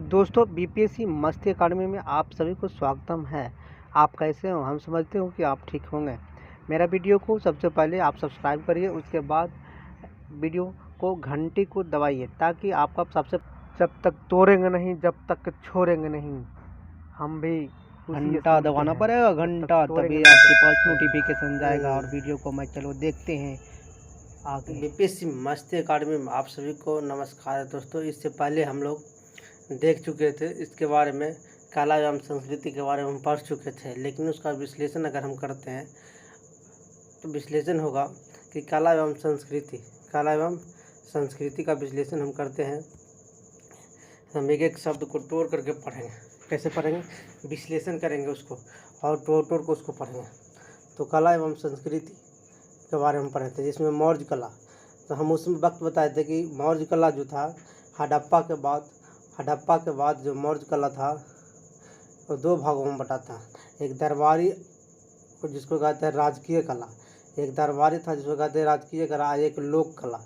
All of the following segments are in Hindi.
दोस्तों बीपीएससी मस्ती अकाडमी में आप सभी को स्वागतम है। आप कैसे हो? हम समझते हो कि आप ठीक होंगे। मेरा वीडियो को सबसे पहले आप सब्सक्राइब करिए, उसके बाद वीडियो को घंटी को दबाइए ताकि आपका सबसे जब तक तोड़ेंगे नहीं, जब तक छोड़ेंगे नहीं। हम भी घंटा दबाना पड़ेगा, घंटा, तभी आपके पास नोटिफिकेशन जाएगा और वीडियो को मैं चलो देखते हैं आगे। बीपीएससी मस्ती अकाडमी में आप सभी को नमस्कार दोस्तों। इससे पहले हम लोग देख चुके थे, इसके बारे में कला एवं संस्कृति के बारे में हम पढ़ चुके थे, लेकिन उसका विश्लेषण अगर हम करते हैं तो विश्लेषण होगा कि कला एवं संस्कृति का विश्लेषण हम करते हैं। हम एक एक शब्द को तोड़ करके पढ़ेंगे। कैसे पढ़ेंगे? विश्लेषण करेंगे उसको और तोड़ को उसको पढ़ेंगे। तो कला एवं संस्कृति के बारे में पढ़े थे, जिसमें मौर्य कला। तो हम उसमें वक्त बताए थे कि मौर्य कला जो था हड़प्पा के बाद जो मौर्य कला था वो दो भागों में बटा था। एक दरबारी जिसको कहते हैं राजकीय कला, एक दरबारी था जिसको कहते हैं राजकीय कला, एक लोक कला,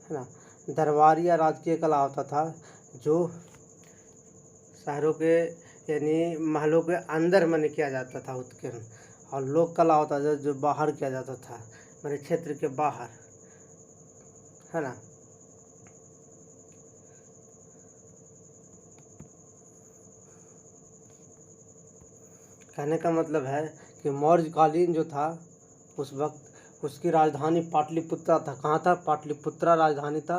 है ना। दरबारी या राजकीय कला होता था जो शहरों के यानी महलों के अंदर मैंने किया जाता था उत्कीर्ण, और लोक कला होता था जो बाहर किया जाता था, मेरे क्षेत्र के बाहर, है ना। कहने का मतलब है कि मौर्यकालीन जो था उस वक्त उसकी राजधानी पाटलिपुत्रा था। कहाँ था? पाटलिपुत्रा राजधानी था।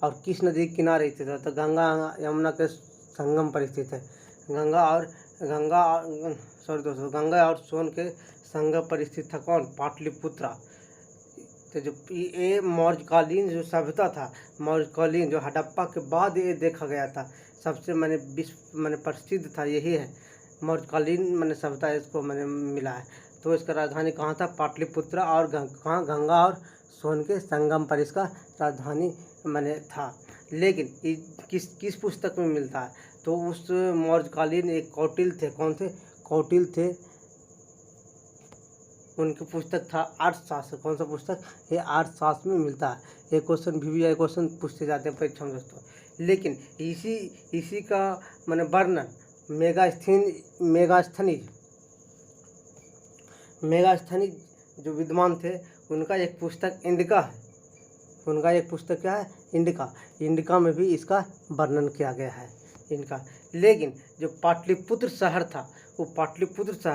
और किस नदी के किनारे स्थित था? तो गंगा यमुना के संगम पर स्थित है। गंगा और सोन के संगम पर स्थित था। कौन? पाटलिपुत्रा। तो जो ये मौर्यकालीन जो सभ्यता था, मौर्यकालीन जो हड़प्पा के बाद ये देखा गया था, सबसे विश्व प्रसिद्ध था, यही है मौर्यकालीन सभ्यता, इसको मिला है। तो इसका राजधानी कहाँ था? पाटलिपुत्रा। और कहाँ? गंगा और सोन के संगम पर इसका राजधानी था। लेकिन किस पुस्तक में मिलता है? तो उस मौर्यकालीन एक कौटिल्य थे। कौन थे? कौटिल्य थे। उनकी पुस्तक था अर्थशास्त्र। कौन सा पुस्तक? ये अर्थशास्त्र में मिलता है। एक क्वेश्चन भी क्वेश्चन पूछते जाते हैं परीक्षा में दोस्तों। लेकिन इसी का वर्णन मेगास्थनीज जो विद्वान थे, उनका एक पुस्तक इंडिका है। उनका एक पुस्तक क्या है? इंडिका में भी इसका वर्णन किया गया है इनका। लेकिन जो पाटलिपुत्र शहर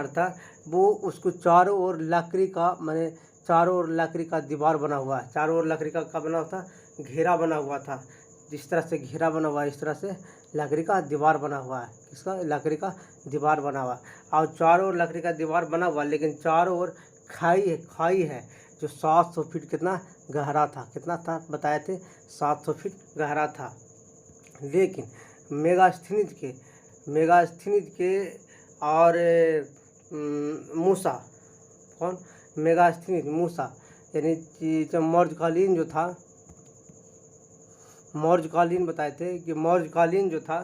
था वो उसको चारों ओर लकड़ी का दीवार बना हुआ है। चारों ओर लकड़ी का क्या बना हुआ था? घेरा बना हुआ था। जिस तरह से घेरा बना हुआ है, इस तरह से लकड़ी का दीवार बना हुआ है। किसका? लकड़ी का दीवार बना हुआ, और चारों ओर लकड़ी का दीवार बना हुआ, लेकिन चारों ओर खाई है जो 700 फीट कितना गहरा था। कितना था बताए थे? 700 फीट गहरा था। लेकिन मेगास्थनीज के और मूसा, कौन? मेगास्थनीज, मूसा, यानी जब मौर्यकालीन जो था, मौर्यकालीन बताए थे कि मौर्यकालीन जो था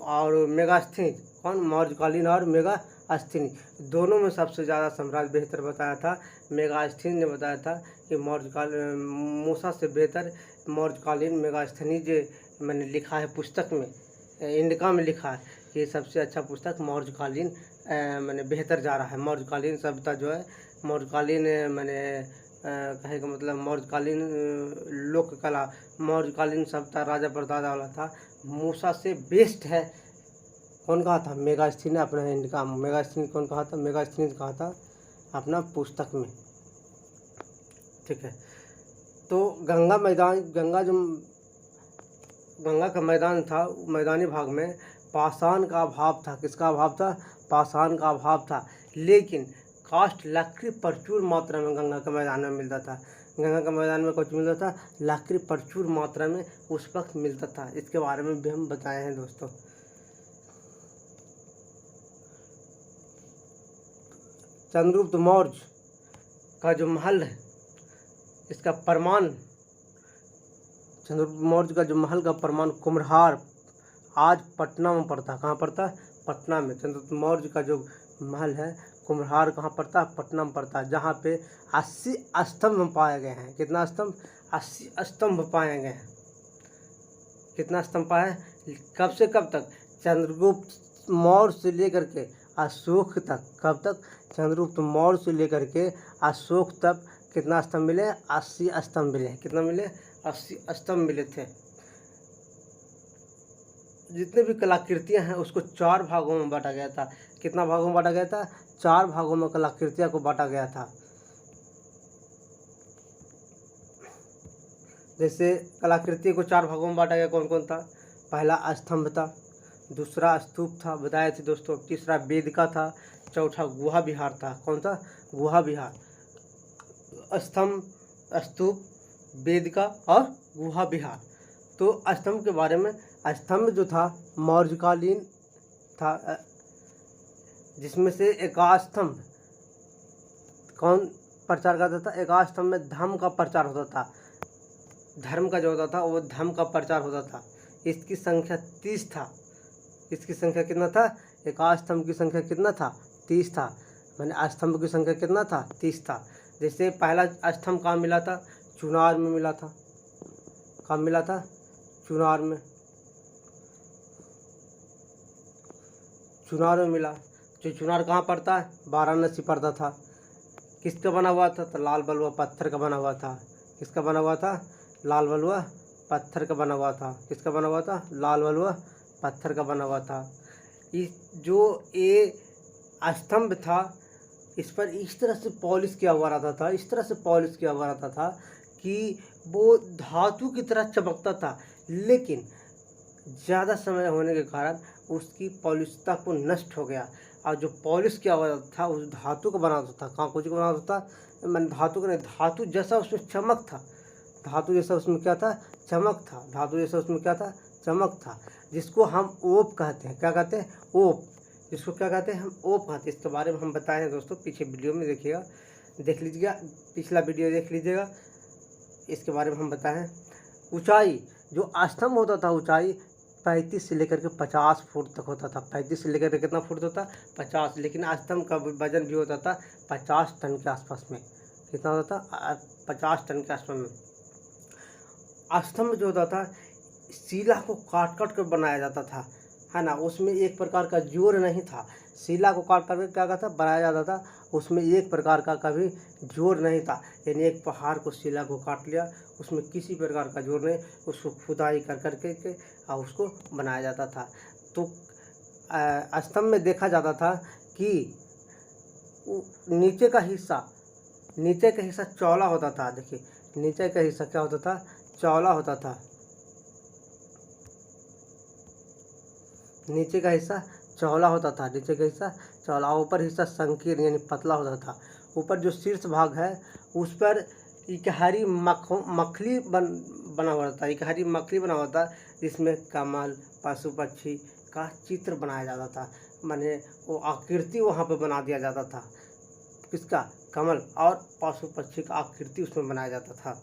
और मेगास्थनीज, कौन? मौर्यकालीन और मेगास्थनीज दोनों में सबसे ज़्यादा साम्राज्य बेहतर बताया था मेगास्थनीज ने। बताया था कि मूसा से बेहतर मौर्यकालीन मेगास्थनीज लिखा है पुस्तक में, इंडिका में लिखा है कि सबसे अच्छा पुस्तक मौर्यकालीन बेहतर जा रहा है। मौर्यकालीन सभ्यता जो है, मौर्यकालीन कहे का मतलब मौर्यकालीन लोक कला, मौर्यकालीन सभ्यता राजा परदादा वाला था, मूसा से बेस्ट है। कौन कहा था? मेगास्थनीज ने अपना इंडिका। मेगास्थनीज कौन कहा था? मेगास्थनीज कहा था अपना पुस्तक में। ठीक है। तो गंगा का मैदान था, मैदानी भाग में पाषाण का अभाव था। किसका अभाव था? पाषाण का अभाव था। लेकिन कास्ट लकड़ी प्रचुर मात्रा में गंगा के मैदान में मिलता था। गंगा के मैदान में कुछ मिलता था? लकड़ी प्रचुर मात्रा में उस वक्त मिलता था। इसके बारे में भी हम बताए हैं दोस्तों। चंद्रगुप्त मौर्य का जो महल है, इसका प्रमाण, चंद्रगुप्त मौर्य का जो महल का प्रमाण कुम्हरार आज पटना में पड़ता। कहाँ पड़ता? पटना में। चंद्रगुप्त मौर्य का जो महल है कुम्हरार कहाँ पड़ता? पटना में पड़ता, जहाँ पे 80 स्तंभ पाए गए हैं। कितना स्तंभ? 80 स्तंभ पाए गए हैं। कितना स्तंभ पाए? कब से कब तक? चंद्रगुप्त मौर्य से लेकर के अशोक तक। कब तक? चंद्रगुप्त मौर्य से लेकर के अशोक तक कितना स्तंभ मिले? 80 स्तंभ मिले। कितना मिले? 80 स्तंभ मिले थे। जितने भी कलाकृतियां हैं उसको 4 भागों में बांटा गया था। कितना भागों में बांटा गया था? 4 भागों में कलाकृतियां को बांटा गया था। जैसे कलाकृति को 4 भागों में बांटा गया, कौन कौन था? पहला स्तंभ था, दूसरा स्तूप था, बताए थे दोस्तों, तीसरा वेदिका था, चौथा गुहा विहार था। कौन था? गुहा विहार। स्तंभ, स्तूप, वेदिका और गुहा विहार। तो स्तंभ के बारे में, स्तंभ जो था मौर्यकालीन था, जिसमें से एकास्तंभ कौन प्रचार करता था? एकास्तंभ में धर्म का प्रचार होता था। धर्म का जो होता था वो धर्म का प्रचार होता था। इसकी संख्या 30 था। इसकी संख्या कितना था? एकास्तंभ की संख्या कितना था? 30 था। मैंने स्तंभ की संख्या कितना था? 30 था। जैसे पहला स्तंभ कहाँ मिला था? चुनार में मिला था। कहाँ मिला था? चुनार में। चुनार में मिला। जो चुनार कहाँ पड़ता है? वाराणसी पड़ता था। किसका बना हुआ था? तो लाल बलुआ पत्थर का बना हुआ था। किसका बना हुआ था? लाल बलुआ पत्थर का बना हुआ था। किसका बना हुआ था? लाल बलुआ पत्थर का बना हुआ था। इस जो ये स्तंभ था, इस पर इस तरह से पॉलिश किया हुआ रहता था, इस तरह से पॉलिश किया हुआ रहता था कि वो धातु की तरह चमकता था, लेकिन ज़्यादा समय होने के कारण उसकी पॉलिशता को नष्ट हो गया। और जो पॉलिश किया हुआ था उस धातु का बनाता था। कहाँ कुछ बनाता था? मैंने धातु का नहीं, धातु जैसा उसमें चमक था। धातु जैसा उसमें क्या था? चमक था। धातु जैसा उसमें क्या था? चमक था। जिसको हम ओप कहते हैं। क्या कहते हैं? ओप। जिसको क्या कहते हैं? हम ओप कहते हैं। इसके बारे में हम बताए हैं दोस्तों, पीछे वीडियो में देखिएगा, देख लीजिएगा, पिछला वीडियो देख लीजिएगा, इसके बारे में हम बताए हैं। ऊंचाई, जो स्तंभ होता था, ऊंचाई 35 से लेकर के 50 फुट तक होता था। 35 से लेकर के कितना फुट होता? 50। लेकिन स्तंभ का वजन भी होता था 50 टन के आसपास में। कितना होता था? 50 टन के आसपास में। स्तंभ जो होता था शिला को काट काट कर बनाया जाता था, है ना। उसमें एक प्रकार का जोर नहीं था। शिला को काट कर क्या कहता? बनाया जाता था। उसमें एक प्रकार का कभी जोर नहीं था। यानी एक पहाड़ को, शिला को काट लिया, उसमें किसी प्रकार का जोर नहीं, उसको खुदाई कर करके और उसको बनाया जाता था। तो स्तंभ में देखा जाता था कि नीचे का हिस्सा चौड़ा होता था। देखिए, नीचे का हिस्सा क्या होता था? चौड़ा होता था। नीचे का हिस्सा चौड़ा होता था। नीचे का हिस्सा चौड़ा, ऊपर हिस्सा संकीर्ण यानी पतला होता था। ऊपर जो शीर्ष भाग है उस पर इकहारी मखली बना हुआ था। इकहारी मखली बना हुआ था, जिसमें कमल, पशु पक्षी का चित्र बनाया जाता था। माने वो आकृति वहाँ पे बना दिया जाता था। किसका? कमल और पशु पक्षी का आकृति उसमें बनाया जाता था।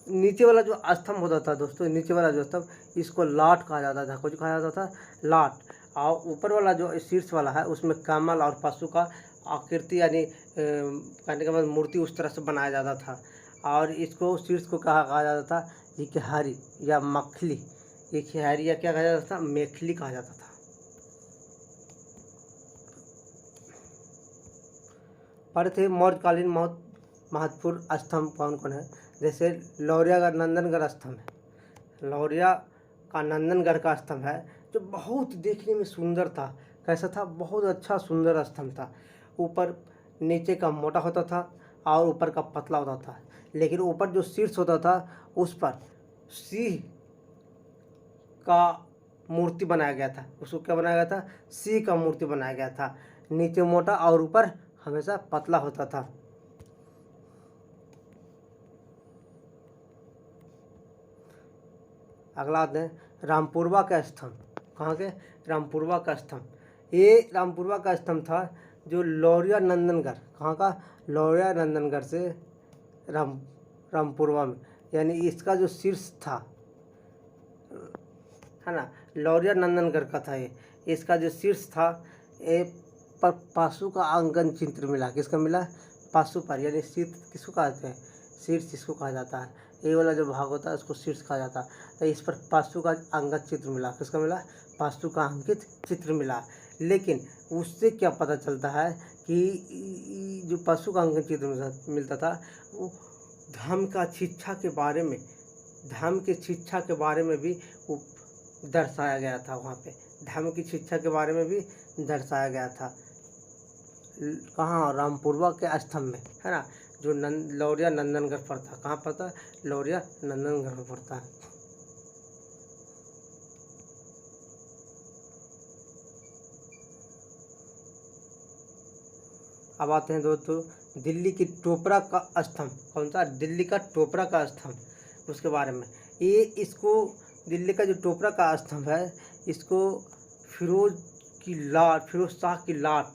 नीचे वाला जो स्तंभ होता था दोस्तों, नीचे वाला जो स्तंभ, इसको लाट कहा जाता था। कुछ कहा जाता था? लाट। और ऊपर वाला जो शीर्ष वाला है उसमें कमल और पशु का आकृति यानी कहने का मतलब मूर्ति उस तरह से बनाया जाता था। और इसको शीर्ष को कहा जाता था इकहारी या मखली। इकहारी या क्या कहा जाता था? मेखली कहा जाता था। पर थे मौर्यकालीन महत्वपूर्ण स्तंभ कौन कौन है? जैसे लौरिया का नंदनगढ़ स्तंभ है। लौरिया का नंदनगढ़ का स्तंभ है, जो बहुत देखने में सुंदर था। कैसा था? बहुत अच्छा सुंदर स्तंभ था। ऊपर नीचे का मोटा होता था और ऊपर का पतला होता था। लेकिन ऊपर जो शीर्ष होता था उस पर सिंह का मूर्ति बनाया गया था। उसको क्या बनाया गया था? सिंह का मूर्ति बनाया गया था। नीचे मोटा और ऊपर हमेशा पतला होता था। अगला आते हैं रामपुरवा का स्तंभ। कहाँ के? रामपुरवा का स्तंभ। ये रामपुरवा का स्तंभ था जो लौरिया नंदनगढ़, कहाँ का? लौरिया नंदनगढ़ से रामपुरवा में, यानी इसका जो शीर्ष था, है ना, लौरिया नंदनगढ़ का था ये। इसका जो शीर्ष था ये पर पशु का अंकन चित्र मिला। किसका मिला? पशु पर, यानी शीर्ष किसको कहते हैं? शीर्ष इसको कहा जाता है। ये वाला जो भाग होता है उसको शीर्ष कहा जाता है। तो इस पर पशु का अंकित चित्र मिला। किसका मिला? पशु का अंकित चित्र मिला। लेकिन उससे क्या पता चलता है कि जो पशु का अंकित चित्र मिलता था वो धर्म का शिक्षा के बारे में, धर्म की शिक्षा के बारे में भी वो दर्शाया गया था। वहाँ पे धर्म की शिक्षा के बारे में भी दर्शाया गया था। कहाँ? रामपुरवा के स्तंभ में, है ना, जो लौरिया नंदनगढ़ पर था। कहाँ पर था? लौरिया नंदनगढ़ पर था। अब आते हैं दोस्तों दिल्ली की टोपरा का स्तंभ। कौन सा? दिल्ली का टोपरा का स्तंभ, उसके बारे में। ये इसको दिल्ली का जो टोपरा का स्तंभ है इसको फिरोज शाह की लाट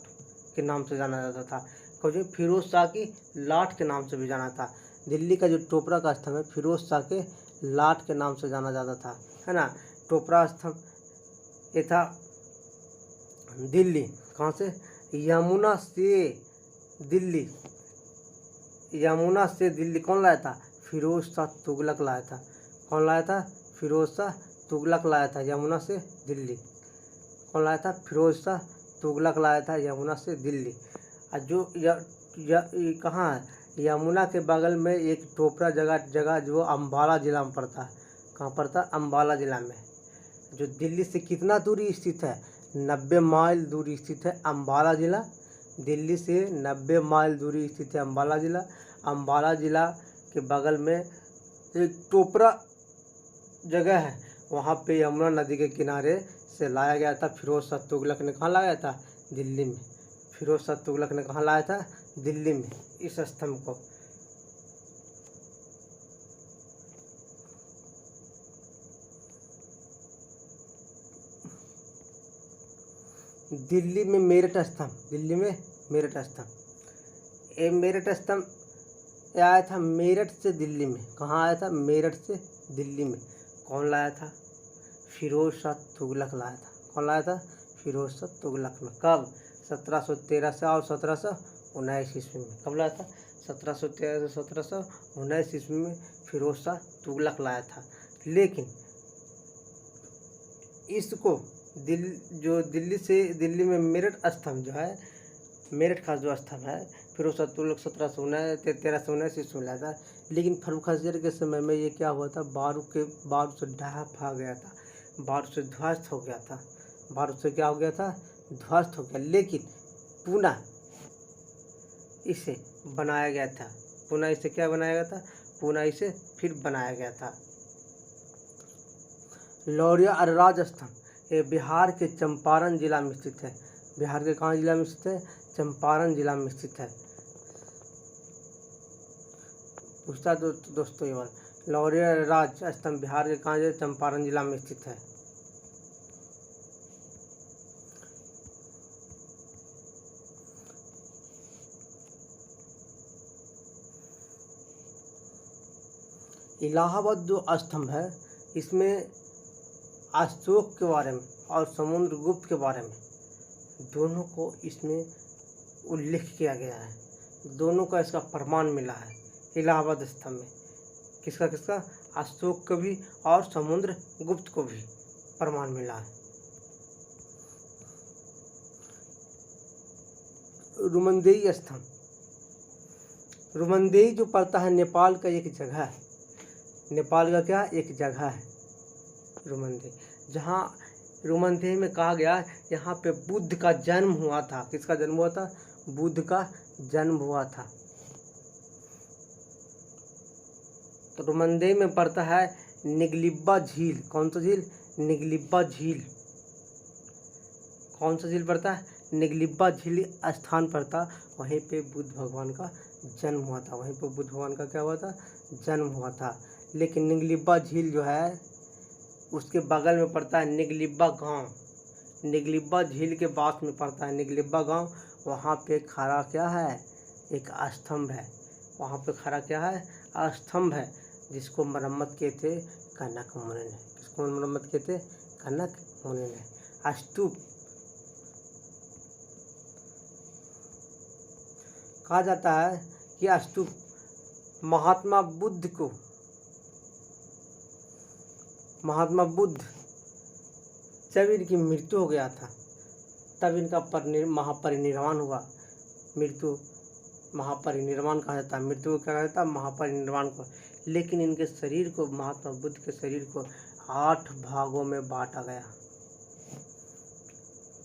के नाम से जाना जाता था। कौन? फिरोज शाह की लाट के नाम से भी जाना था। दिल्ली का जो टोपरा का स्तंभ है फिरोज शाह के लाट के नाम से जाना जाता था, है ना। टोपरा स्तंभ ये था दिल्ली। कहाँ से? यमुना से दिल्ली। यमुना से दिल्ली कौन लाया था? फिरोज शाह तुगलक लाया था। कौन लाया था? फिरोज शाह तुगलक लाया था यमुना से दिल्ली। कौन लाया था? फिरोज शाह तुगलक लाया था यमुना से दिल्ली। और जो कहाँ है? यमुना के बगल में एक टोपरा जगह जो अम्बाला जिला में पड़ता है। कहाँ पड़ता? अम्बाला जिला में। जो दिल्ली से कितना दूरी स्थित है? 90 माइल दूरी स्थित है अम्बाला जिला। दिल्ली से 90 माइल दूरी स्थित है अम्बाला जिला। अम्बाला जिला के बगल में एक टोपरा जगह है, वहाँ पे यमुना नदी के किनारे से लाया गया था। फिरोज शाह तुगलक ने कहाँ लाया था? दिल्ली में। फिरोज शाह तुगलक ने कहाँ लाया था? दिल्ली में, इस स्तंभ को। दिल्ली में मेरठ स्तंभ। दिल्ली में मेरठ स्तंभ। ये मेरठ स्तंभ आया था मेरठ से दिल्ली में। कहाँ आया था? मेरठ से दिल्ली में। कौन लाया था? फिरोज शाह तुगलक लाया था। कौन लाया था? फिरोज शाह तुगलक ने। कब? 1713 से और 1719 ईस्वी में। कब लाया था? 1713 से 1719 ईस्वी में फिरोज शाह तुगलक लाया था। लेकिन इसको दिल्ली में मेरठ स्तंभ जो है, मेरठ का जो स्तंभ है फिरोज शाह तुगलक 1319 ईस्वी में लाया था। लेकिन फर्रुखाबाद के समय में ये क्या हुआ था? बारूद से ढहा फा गया था, बारूद से ध्वस्त हो गया था। बारूद से क्या हो गया था? ध्वस्त हो गया। लेकिन पुनः इसे बनाया गया था। पुनः इसे क्या बनाया गया था? पुनः इसे फिर बनाया गया था। लौरिया अरराज स्तंभ ये बिहार के चंपारण जिला में स्थित है। बिहार के कहाँ जिला में स्थित है? चंपारण जिला में स्थित है। पूछता दोस्तों ये वाला लौरिया राज स्तंभ बिहार के कहाँ जिला? चंपारण जिला में स्थित है। इलाहाबाद जो स्तंभ है इसमें अशोक के बारे में और समुद्रगुप्त के बारे में दोनों को इसमें उल्लेख किया गया है। दोनों का इसका प्रमाण मिला है इलाहाबाद स्तंभ में। किसका किसका? अशोक को भी और समुद्रगुप्त को भी प्रमाण मिला है। रुमनदेई स्तंभ। रुमनदेई जो पड़ता है नेपाल का एक जगह है। नेपाल का क्या? एक जगह है रुमनदेई। जहाँ रुमनदेई में कहा गया यहाँ पे बुद्ध का जन्म हुआ था। किसका जन्म हुआ था? बुद्ध का जन्म हुआ था। तो रुमनदेई में पड़ता है निगलिब्बा झील। कौन सा झील? निगलिब्बा झील। कौन सा झील पड़ता है? निगलिब्बा झील स्थान पड़ता। वहीं पे बुद्ध भगवान का जन्म हुआ था। वहीं पे बुद्ध भगवान का क्या हुआ था? जन्म हुआ था। लेकिन निगलिब्बा झील जो है उसके बगल में पड़ता है निगलिब्बा गांव। निगलिब्बा झील के पास में पड़ता है निगलिब्बा गांव। वहाँ पे खड़ा क्या है? एक स्तंभ है। वहाँ पे खड़ा क्या है? स्तंभ है जिसको मरम्मत किए थे कनक मुनि ने। किसको मरम्मत किए थे? कनक मुनि ने। स्तूप कहा जाता है कि स्तूप महात्मा बुद्ध को महात्मा बुद्ध जब इनकी मृत्यु हो गया था तब इनका महापरिनिर्वाण हुआ। मृत्यु महापरिनिर्वाण कहा जाता है, मृत्यु को क्या कहा जाता है, महापरिनिर्वाण को। लेकिन इनके शरीर को, महात्मा बुद्ध के शरीर को 8 भागों में बांटा गया।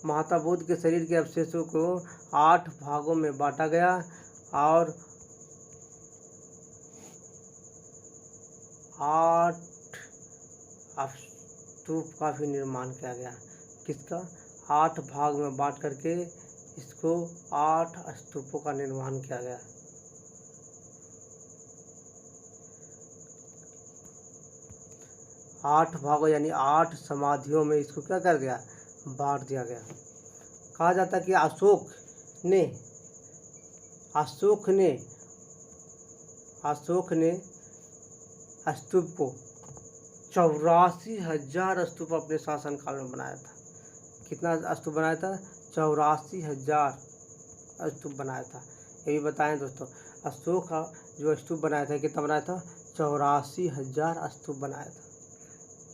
महात्मा बुद्ध के शरीर के अवशेषों को 8 भागों में बांटा गया और 8 स्तूप का भी निर्माण किया गया। किसका? 8 भाग में बांट करके इसको 8 स्तूपों का निर्माण किया गया। आठ भागों यानी 8 समाधियों में इसको क्या कर दिया? बांट दिया गया। कहा जाता है कि अशोक ने स्तूप को 84,000 स्तूप अपने शासनकाल में बनाया था। कितना स्तूप बनाया था? 84,000 स्तूप बनाया था। ये भी बताएं दोस्तों, अशोक का जो स्तूप बनाया था कितना बनाया था? 84,000 स्तूप बनाया था।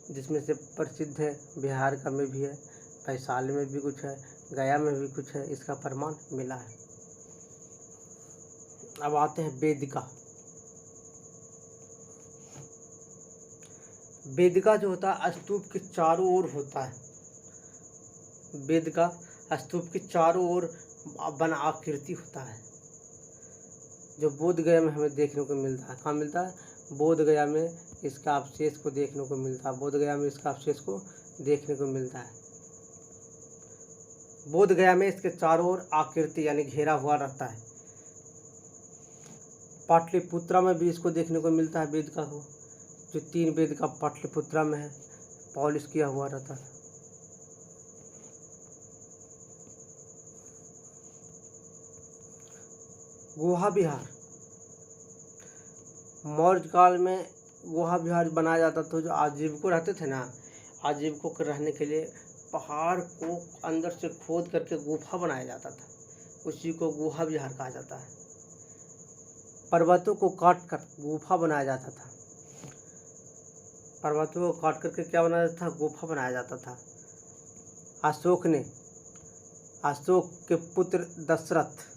जिसमें से प्रसिद्ध है बिहार का में भी है, वैशाली में भी कुछ है, गया में भी कुछ है, इसका प्रमाण मिला है। अब आते हैं वेदिका। वेदिका जो होता है स्तूप के चारों ओर होता है। वेदिका स्तूप के चारों ओर बना आकृति होता है, जो बोध गया में हमें देखने को मिलता है। कहाँ मिलता है? बोध गया में इसका अवशेष को देखने को मिलता है। बोध गया में इसका अवशेष को देखने को मिलता है। बोध गया में इसके चारों ओर आकृति यानी घेरा हुआ रहता है। पाटलिपुत्रा में भी इसको देखने को मिलता है वेदिका को, जो 3 वेदिका पाटलिपुत्रा में है, पॉलिश किया हुआ रहता है। गुहा विहार। मौर्य काल में गुहा विहार बनाया जाता था। जो आजीविकों रहते थे ना, आजीविकों के रहने के लिए पहाड़ को अंदर से खोद करके गुफा बनाया जाता था, उसी को गुहा विहार कहा जाता है। पर्वतों को काट कर गुफा बनाया जाता था। पर्वतों को काट करके क्या बनाया जाता था? गुफा बनाया जाता था। अशोक के पुत्र दशरथ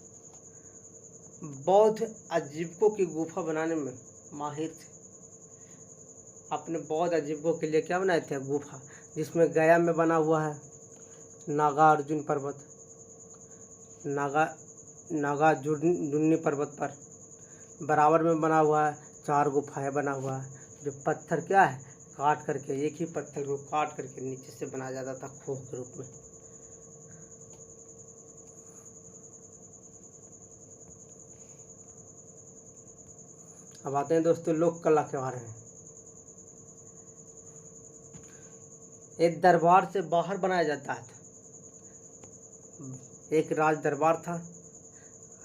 बौद्ध आजीविकों की गुफा बनाने में माहिर थे। अपने बौद्ध आजीविकों के लिए क्या बनाए थे? गुफा, जिसमें गया में बना हुआ है नागार्जुन पर्वत, नागार्जुनी पर्वत पर बराबर में बना हुआ है 4 गुफाएं बना हुआ है, जो पत्थर क्या है? काट करके, एक ही पत्थर को काट करके नीचे से बनाया जाता था खोह के रूप में। अब आते हैं दोस्तों लोक कला के बारे में। एक दरबार से बाहर बनाया जाता था। एक राज दरबार था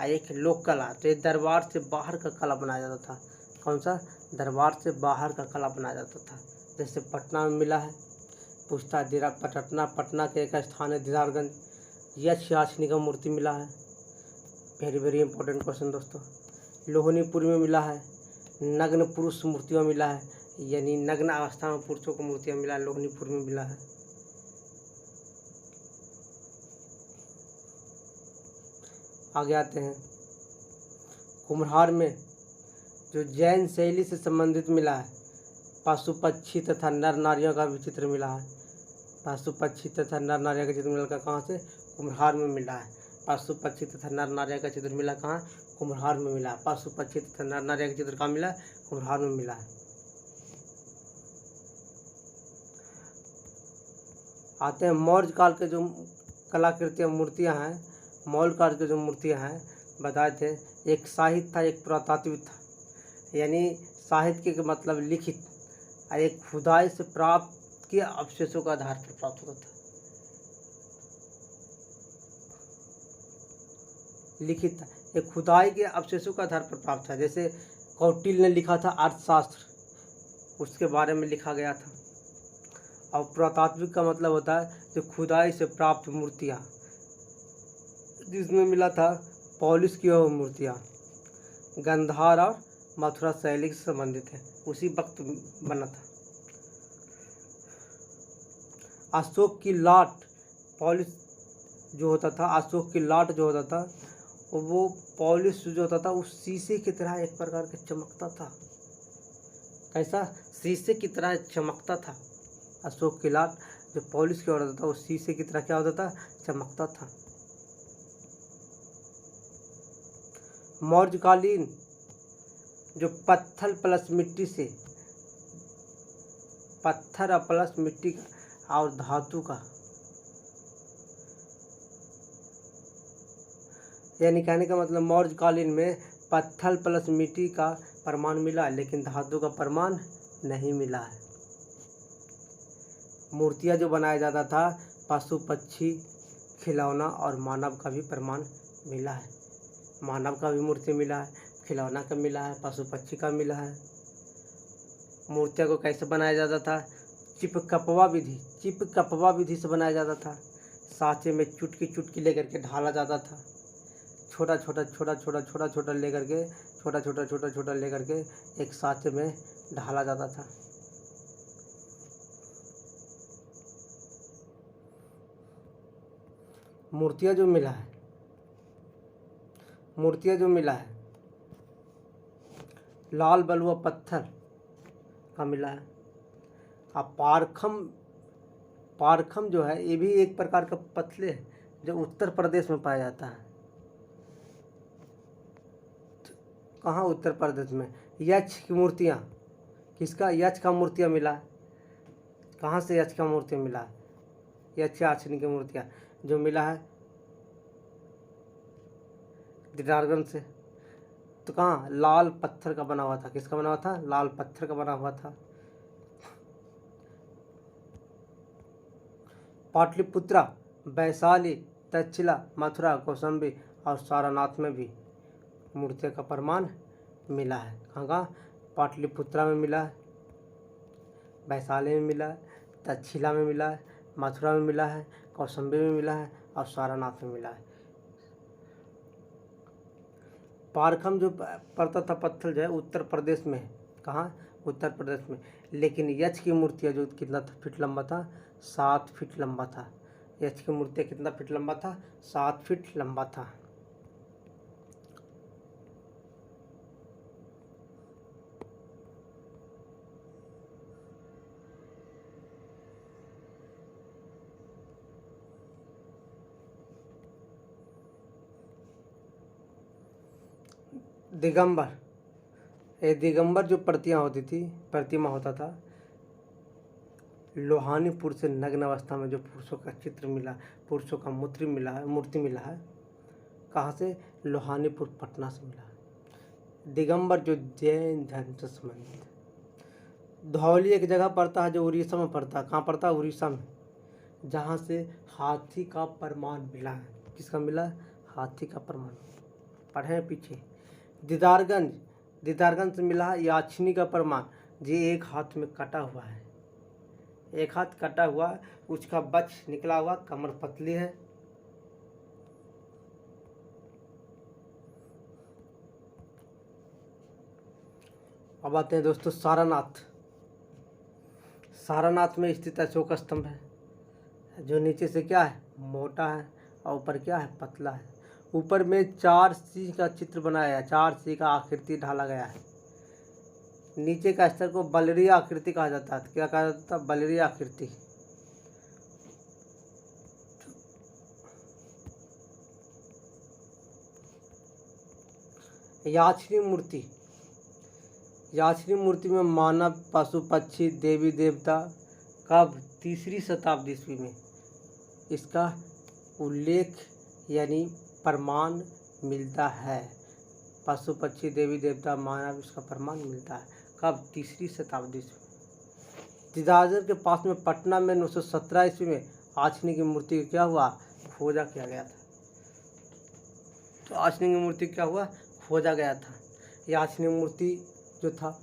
और एक लोक कला। तो एक दरबार से बाहर का कला बनाया जाता था। कौन सा? दरबार से बाहर का कला बनाया जाता था। जैसे पटना में मिला है पुस्ता दिरा पटना के एक स्थान है दीदारगंज, यक्ष याचनी का मूर्ति मिला है। वेरी वेरी इंपॉर्टेंट क्वेश्चन दोस्तों। लोहनीपुर में मिला है नग्न पुरुष मूर्तियाँ मिला है, यानी नग्न अवस्था में पुरुषों को मूर्तियाँ मिला है, लोहनीपुर में मिला है। आगे आते हैं कुम्हार में जो जैन शैली से संबंधित मिला है, पशु पक्षी तथा नर नारियों का भी चित्र मिला है। पशु पक्षी तथा नर नारियों का चित्र मिला कहाँ से? कुम्हार में मिला है। पशु पक्षी तथा नर नारियों का चित्र मिला कहाँ? कुम्हार में मिला। पशु पक्षी तथा नर नारियों का चित्र कहाँ मिला? कुम्हार में मिला है। आते हैं मौर्य काल के जो कलाकृतियाँ मूर्तियाँ हैं। मौर्य काल की जो मूर्तियाँ हैं बताए थे, एक साहित्य था, एक पुरातात्विक था। यानी साहित्य के मतलब लिखित, और एक खुदाई से प्राप्त किए अवशेषों का आधार पर प्राप्त होता था। लिखित था, एक खुदाई के अवशेषों का आधार पर प्राप्त था। जैसे कौटिल्य ने लिखा था अर्थशास्त्र, उसके बारे में लिखा गया था। और पुरातात्विक का मतलब होता है जो खुदाई से प्राप्त मूर्तियाँ, जिसमें मिला था पॉलिश किया हुआ मूर्तियाँ, गंधार और मथुरा शैली से संबंधित है, उसी वक्त बना था। अशोक की लाट पॉलिश जो होता था, अशोक की लाट जो होता था वो पॉलिश जो होता था उस शीशे की तरह एक प्रकार का चमकता था। कैसा? शीशे की तरह चमकता था। अशोक की लाट जो पॉलिश किया होता था उस शीशे की तरह क्या होता था? चमकता था। मौर्यकालीन जो पत्थर प्लस मिट्टी से, पत्थर प्लस मिट्टी और धातु का, यानी कहने का मतलब मौर्यकालीन में पत्थर प्लस मिट्टी का प्रमाण मिला लेकिन धातु का प्रमाण नहीं मिला है। मूर्तियाँ जो बनाया जाता था पशु पक्षी खिलौना और मानव का भी प्रमाण मिला है। मानव का भी मूर्ति मिला है, खिलौना का मिला है, पशु पक्षी का मिला है। मूर्तियों को कैसे बनाया जाता था? चिपकपवा विधि से बनाया जाता था। सांचे में चुटकी चुटकी लेकर के ढाला जाता था। छोटा छोटा लेकर के एक सांचे में ढाला जाता था। मूर्तियाँ जो मिला है लाल बलुआ पत्थर का मिला है। अब पारखम जो है ये भी एक प्रकार का पत्थर है जो उत्तर प्रदेश में पाया जाता है। कहाँ? उत्तर प्रदेश में। यक्ष की मूर्तियाँ, किसका? यक्ष का मूर्तियाँ मिला। कहाँ से यक्ष का मूर्तियाँ मिला? यक्ष याक्षिणी की मूर्तियाँ जो मिला है दीदारगंज से। तो कहाँ? लाल पत्थर का बना हुआ था। किसका बना हुआ था? लाल पत्थर का बना हुआ था। पाटलिपुत्रा, वैशाली, तक्षशिला, मथुरा, कौशाम्बी और सारनाथ में भी मूर्तियों का प्रमाण मिला है। कहाँ? पाटलिपुत्रा में मिला है, वैशाली में मिला है, तक्षशिला में मिला है, मथुरा में मिला है, कौशाम्बी में मिला है और सारनाथ में मिला है। पारखम जो पड़ता था पत्थर जो है उत्तर प्रदेश में है। कहाँ? उत्तर प्रदेश में। लेकिन यक्ष की मूर्तियाँ जो कितना फीट लंबा था? 7 फीट लंबा था। यक्ष की मूर्तियाँ कितना फीट लंबा था? 7 फीट लंबा था। दिगंबर, ये दिगंबर जो प्रतिमा होता था लोहानीपुर से नग्न अवस्था में जो पुरुषों का चित्र मिला, पुरुषों का मूर्ति मिला है। कहाँ से? लोहानीपुर पटना से मिला है। दिगंबर जो जैन धर्म से संबंधित है। धौली एक जगह पड़ता है जो उड़ीसा में पड़ता है। कहाँ पड़ता है? उड़ीसा में, जहाँ से हाथी का प्रमाण मिला है। किसका मिला? हाथी का प्रमाण। पढ़े हैं पीछे। दीदारगंज से मिला है याक्षिणी का प्रमाण। ये एक हाथ में कटा हुआ है, एक हाथ कटा हुआ, उसका बक्ष निकला हुआ, कमर पतली है। अब आते हैं दोस्तों सारनाथ में स्थित अशोक स्तंभ है जो नीचे से क्या है? मोटा है और ऊपर क्या है? पतला है। ऊपर में 4 सिंह का चित्र बनाया है, 4 सिंह का आकृति ढाला गया है। नीचे का स्तर को बलरी आकृति कहा जाता है। क्या कहा जाता है? बलरी आकृति। याक्षिणी मूर्ति में मानव, पशु पक्षी, देवी देवता कब? 3री शताब्दी ईस्वी में इसका उल्लेख यानी प्रमाण मिलता है। पशु पक्षी, देवी देवता, मानव, इसका प्रमाण मिलता है। कब? 3री शताब्दी से। दीदारगंज के पास में पटना में 917 ईस्वी में याक्षिणी की मूर्ति क्या हुआ? खोजा किया गया था। तो याक्षिणी की मूर्ति क्या हुआ? खोजा गया था। याक्षिणी मूर्ति जो था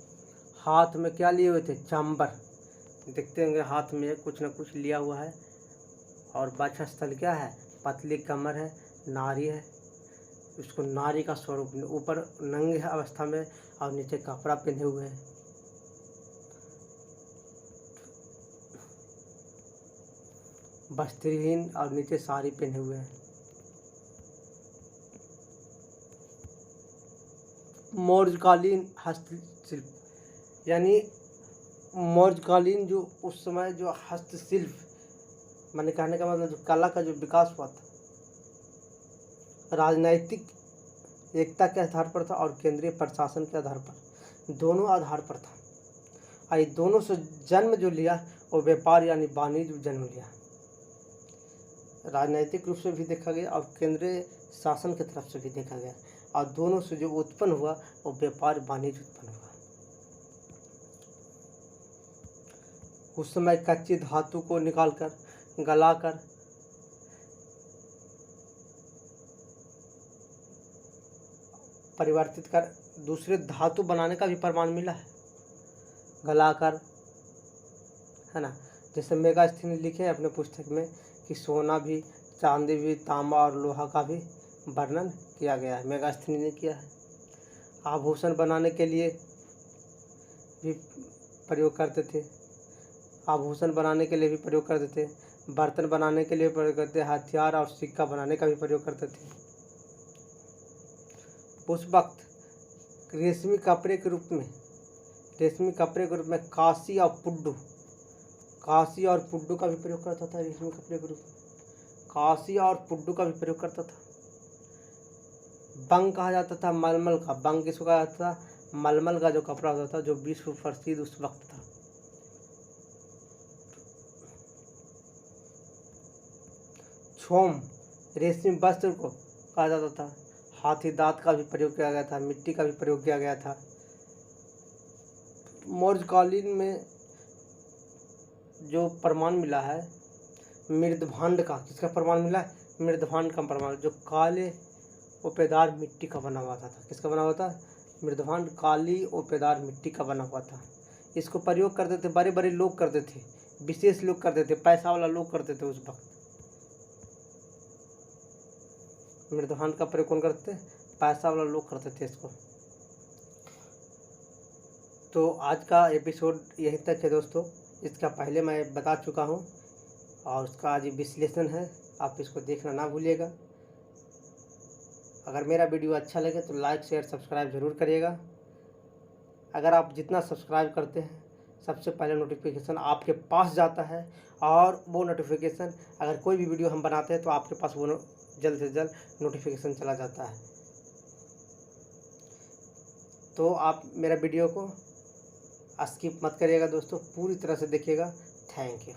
हाथ में क्या लिए हुए थे? चांबर। देखते होंगे हाथ में कुछ न कुछ लिया हुआ है। और वक्षस्थल क्या है? पतली कमर है, नारी है। उसको नारी का स्वरूप, ऊपर नंगे अवस्था में और नीचे कपड़ा पहने हुए हैं। वस्त्रहीन और नीचे साड़ी पहने हुए हैं। मौर्यकालीन हस्तशिल्प, यानी मौर्यकालीन जो उस समय जो हस्तशिल्प, मैंने कहने का मतलब जो कला का जो विकास हुआ था, राजनैतिक एकता के आधार पर था और केंद्रीय प्रशासन के आधार पर, दोनों आधार पर था। और ये दोनों से जन्म जो लिया वो व्यापार यानी वाणिज्य जन्म लिया। राजनैतिक रूप से भी देखा गया और केंद्रीय शासन की तरफ से भी देखा गया, और दोनों से जो उत्पन्न हुआ वो व्यापार वाणिज्य उत्पन्न हुआ। उस समय कच्ची धातु को निकालकर गलाकर परिवर्तित कर दूसरे धातु बनाने का भी प्रमाण मिला है, गलाकर, है ना। जैसे मेगास्थनी लिखे हैं अपने पुस्तक में कि सोना भी, चांदी भी, तांबा और लोहा का भी वर्णन किया गया है, मेगास्थनी ने किया है। आभूषण बनाने के लिए भी प्रयोग करते थे, आभूषण बनाने के लिए भी प्रयोग करते थे, बर्तन बनाने के लिए प्रयोग करते, हथियार और सिक्का बनाने का भी प्रयोग करते थे। उस वक्त रेशमी कपड़े के रूप में कांसी और पुड्डू का भी प्रयोग करता था। रेशमी कपड़े के रूप में कांसी और पुड्डू का भी प्रयोग करता था। बंग कहा जाता था मलमल का, बंग किसको कहा जाता था? मलमल का जो कपड़ा होता था, जो विश्व प्रसिद्ध उस वक्त था। छोम रेशमी वस्त्र को कहा जाता था। हाथी दांत का भी प्रयोग किया गया था, मिट्टी का भी प्रयोग किया गया था। मौर्यकालीन में जो प्रमाण मिला है मृदभांड का, किसका प्रमाण मिला है? मृदभांड का प्रमाण, जो काले ओपेदार मिट्टी का बना हुआ था। किसका बना हुआ था? मृदभांड काली ओपेदार मिट्टी का बना हुआ था। इसको प्रयोग करते थे बड़े बड़े लोग करते थे, विशेष लोग करते थे, पैसा वाला लोग करते थे उस वक्त। मृदभांड का प्रयोग कौन करते थे? पैसा वाला लोग करते थे इसको। तो आज का एपिसोड यहीं तक है दोस्तों। इसका पहले मैं बता चुका हूँ और उसका आज विश्लेषण है, आप इसको देखना ना भूलिएगा। अगर मेरा वीडियो अच्छा लगे तो लाइक शेयर सब्सक्राइब ज़रूर करिएगा। अगर आप जितना सब्सक्राइब करते हैं सबसे पहले नोटिफिकेशन आपके पास जाता है, और वो नोटिफिकेशन अगर कोई भी वीडियो हम बनाते हैं तो आपके पास वो जल्द से जल्द नोटिफिकेशन चला जाता है। तो आप मेरा वीडियो को स्किप मत करिएगा दोस्तों, पूरी तरह से देखिएगा। Thank you.